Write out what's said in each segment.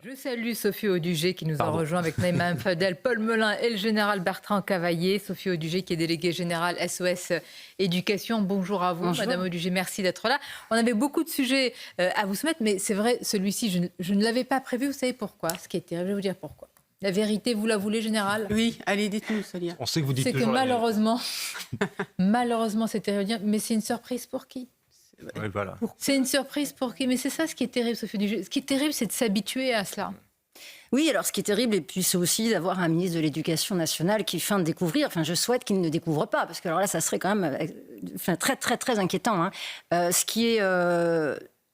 Je salue Sophie Audugé qui nous a rejoint avec Naïma Mfadel, Paul Melun et le général Bertrand Cavaillé. Sophie Audugé qui est déléguée générale SOS Éducation. Bonjour à vous, bonjour. Madame Audugé, merci d'être là. On avait beaucoup de sujets à vous soumettre, mais c'est vrai, celui-ci, je ne l'avais pas prévu. Vous savez pourquoi? Ce qui est terrible, je vais vous dire pourquoi. La vérité, vous la voulez, général? Oui, allez, dites-nous, Sonia. On sait que vous dites c'est que malheureusement, malheureusement, c'est terrible, mais c'est une surprise pour qui? Ouais, voilà. C'est une surprise pour qui? Mais c'est ça ce qui est terrible, Sophie Audugé. Ce qui est terrible, c'est de s'habituer à cela. Oui, alors ce qui est terrible, et puis c'est aussi d'avoir un ministre de l'Éducation nationale qui feint de découvrir, enfin je souhaite qu'il ne découvre pas, parce que alors là, ça serait quand même très, très, très inquiétant. Hein. Ce qui est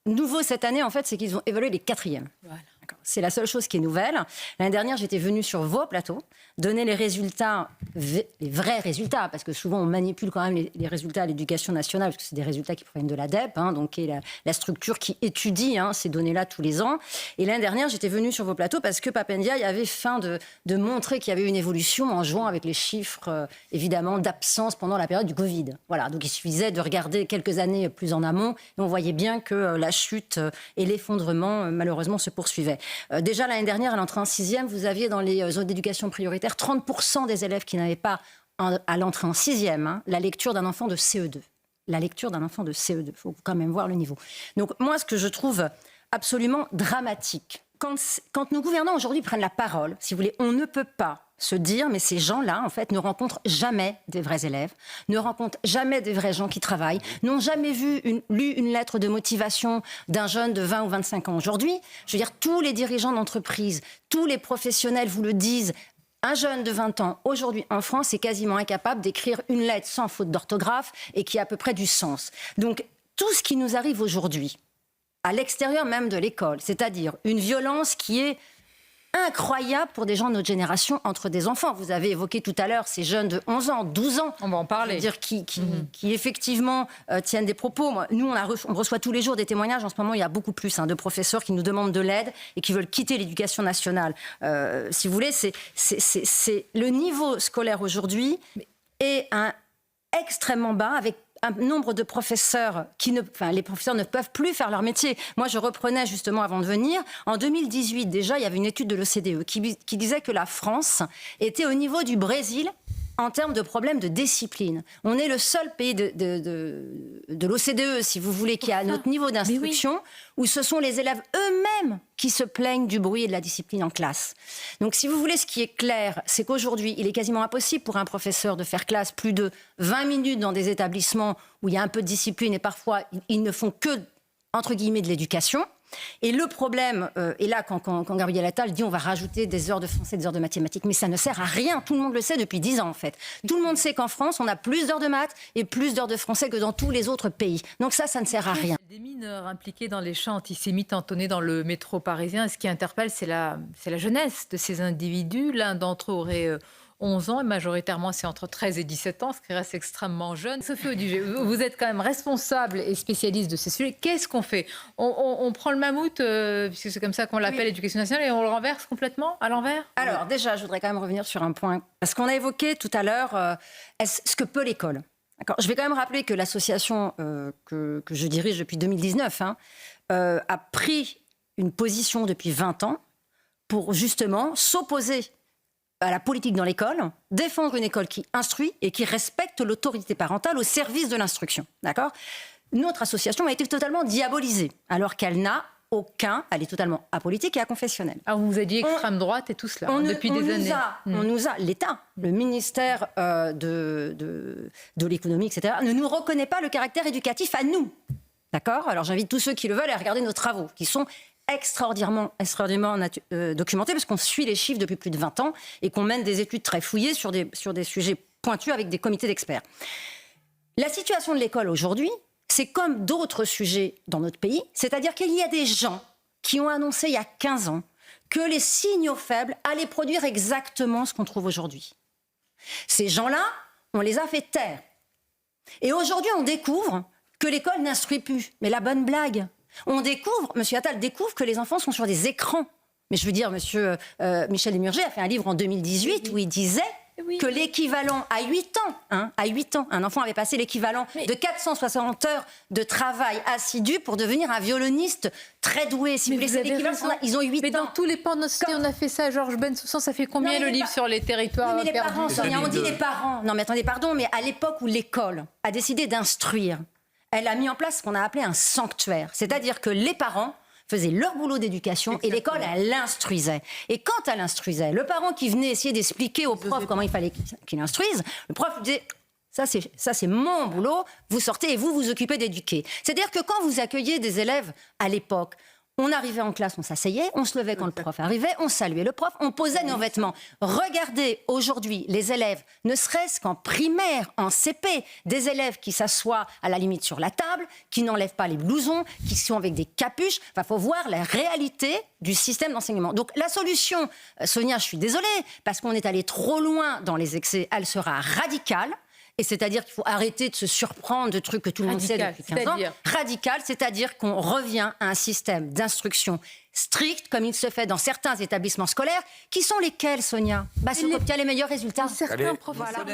nouveau cette année, en fait, c'est qu'ils ont évalué les quatrièmes. Voilà. C'est la seule chose qui est nouvelle. L'année dernière, j'étais venue sur vos plateaux, donner les résultats, les vrais résultats, parce que souvent on manipule quand même les résultats à l'Éducation nationale, parce que c'est des résultats qui proviennent de l'ADEP, hein, donc qui est la structure qui étudie ces données-là tous les ans. Et l'année dernière, j'étais venue sur vos plateaux parce que Pape Ndiaye avait faim de montrer qu'il y avait une évolution en jouant avec les chiffres, évidemment, d'absence pendant la période du Covid. Voilà, donc il suffisait de regarder quelques années plus en amont, et on voyait bien que la chute et l'effondrement, malheureusement, se poursuivaient. Déjà l'année dernière, à l'entrée en 6e, vous aviez dans les zones d'éducation prioritaire 30% des élèves qui n'avaient pas, à l'entrée en 6e, la lecture d'un enfant de CE2. La lecture d'un enfant de CE2. Il faut quand même voir le niveau. Donc moi, ce que je trouve absolument dramatique, quand nos gouvernants aujourd'hui prennent la parole, si vous voulez, on ne peut pas se dire, mais ces gens-là, en fait, ne rencontrent jamais des vrais élèves, ne rencontrent jamais des vrais gens qui travaillent, n'ont jamais lu une lettre de motivation d'un jeune de 20 ou 25 ans. Aujourd'hui, je veux dire, tous les dirigeants d'entreprise, tous les professionnels vous le disent, un jeune de 20 ans, aujourd'hui en France, est quasiment incapable d'écrire une lettre sans faute d'orthographe et qui a à peu près du sens. Donc, tout ce qui nous arrive aujourd'hui, à l'extérieur même de l'école, c'est-à-dire une violence qui est incroyable pour des gens de notre génération entre des enfants. Vous avez évoqué tout à l'heure ces jeunes de 11 ans, 12 ans. On va en parler. Dire, qui effectivement tiennent des propos. Nous, on reçoit tous les jours des témoignages. En ce moment, il y a beaucoup plus de professeurs qui nous demandent de l'aide et qui veulent quitter l'éducation nationale. Si vous voulez, c'est le niveau scolaire aujourd'hui est extrêmement bas, avec un nombre de professeurs les professeurs ne peuvent plus faire leur métier. Moi, je reprenais justement avant de venir. En 2018, déjà, il y avait une étude de l'OCDE qui disait que la France était au niveau du Brésil en termes de problèmes de discipline. On est le seul pays de l'OCDE, si vous voulez, qui a notre niveau d'instruction, où ce sont les élèves eux-mêmes qui se plaignent du bruit et de la discipline en classe. Donc, si vous voulez, ce qui est clair, c'est qu'aujourd'hui, il est quasiment impossible pour un professeur de faire classe plus de 20 minutes dans des établissements où il y a un peu de discipline et parfois, ils ne font que, entre guillemets, de l'éducation. Et le problème est là quand Gabriel Attal dit on va rajouter des heures de français, des heures de mathématiques, mais ça ne sert à rien. Tout le monde le sait depuis 10 ans en fait. Tout le monde sait qu'en France, on a plus d'heures de maths et plus d'heures de français que dans tous les autres pays. Donc ça ne sert à rien. Des mineurs impliqués dans les chants antisémites entonnés dans le métro parisien. Ce qui interpelle, c'est la jeunesse de ces individus. L'un d'entre eux aurait 11 ans et majoritairement c'est entre 13 et 17 ans, ce qui reste extrêmement jeune. Sophie Audugé, vous êtes quand même responsable et spécialiste de ces sujets. Qu'est-ce qu'on fait? On prend le mammouth, puisque c'est comme ça qu'on l'appelle, l'éducation nationale, et on le renverse complètement à l'envers? Alors déjà, je voudrais quand même revenir sur un point, parce qu'on a évoqué tout à l'heure ce que peut l'école. D'accord. Je vais quand même rappeler que l'association que je dirige depuis 2019 a pris une position depuis 20 ans pour justement s'opposer à la politique dans l'école, défendre une école qui instruit et qui respecte l'autorité parentale au service de l'instruction. D'accord ? Notre association a été totalement diabolisée, alors qu'elle n'a elle est totalement apolitique et aconfessionnelle. Ah, vous avez dit extrême droite et tout cela depuis des années. L'État, le ministère de l'économie, etc., ne nous reconnaît pas le caractère éducatif à nous. D'accord ? Alors j'invite tous ceux qui le veulent à regarder nos travaux, qui sont extraordinairement documentés, parce qu'on suit les chiffres depuis plus de 20 ans et qu'on mène des études très fouillées sur des sujets pointus avec des comités d'experts. La situation de l'école aujourd'hui, c'est comme d'autres sujets dans notre pays, c'est-à-dire qu'il y a des gens qui ont annoncé il y a 15 ans que les signaux faibles allaient produire exactement ce qu'on trouve aujourd'hui. Ces gens-là, on les a fait taire. Et aujourd'hui, on découvre que l'école n'instruit plus. Mais la bonne blague, M. Attal découvre que les enfants sont sur des écrans. Mais je veux dire, Michel Desmurger a fait un livre en 2018 où il disait Oui. que l'équivalent à 8 ans, à 8 ans, un enfant avait passé l'équivalent de 460 heures de travail assidu pour devenir un violoniste très doué. Si vous voulez, c'est l'équivalent, ils ont 8 ans. Mais dans tous les pans de notre société, on a fait ça. Georges Bensoussan, ça fait combien le livre sur les territoires Oui, mais les perdus? parents, Sonia, on dit les parents. Non, mais attendez, pardon, mais à l'époque où l'école a décidé d'instruire, elle a mis en place ce qu'on a appelé un sanctuaire. C'est-à-dire que les parents faisaient leur boulot d'éducation et l'école, elle l'instruisait. Et quand elle instruisait, le parent qui venait essayer d'expliquer au prof comment il fallait qu'il instruise, le prof lui disait... Ça, c'est mon boulot. Vous sortez et vous vous occupez d'éduquer. C'est-à-dire que quand vous accueillez des élèves à l'époque, on arrivait en classe, on s'asseyait, on se levait quand le prof arrivait, on saluait le prof, on posait nos vêtements. Regardez aujourd'hui les élèves, ne serait-ce qu'en primaire, en CP, des élèves qui s'assoient à la limite sur la table, qui n'enlèvent pas les blousons, qui sont avec des capuches. Enfin, faut voir la réalité du système d'enseignement. Donc la solution, Sonia, je suis désolée, parce qu'on est allé trop loin dans les excès, elle sera radicale. Et c'est-à-dire qu'il faut arrêter de se surprendre de trucs que tout le monde sait depuis 15 ans. Radical, c'est-à-dire qu'on revient à un système d'instruction strict, comme il se fait dans certains établissements scolaires, qui sont lesquels, Sonia ? Ceux qui obtiennent les meilleurs résultats. Certains professeurs.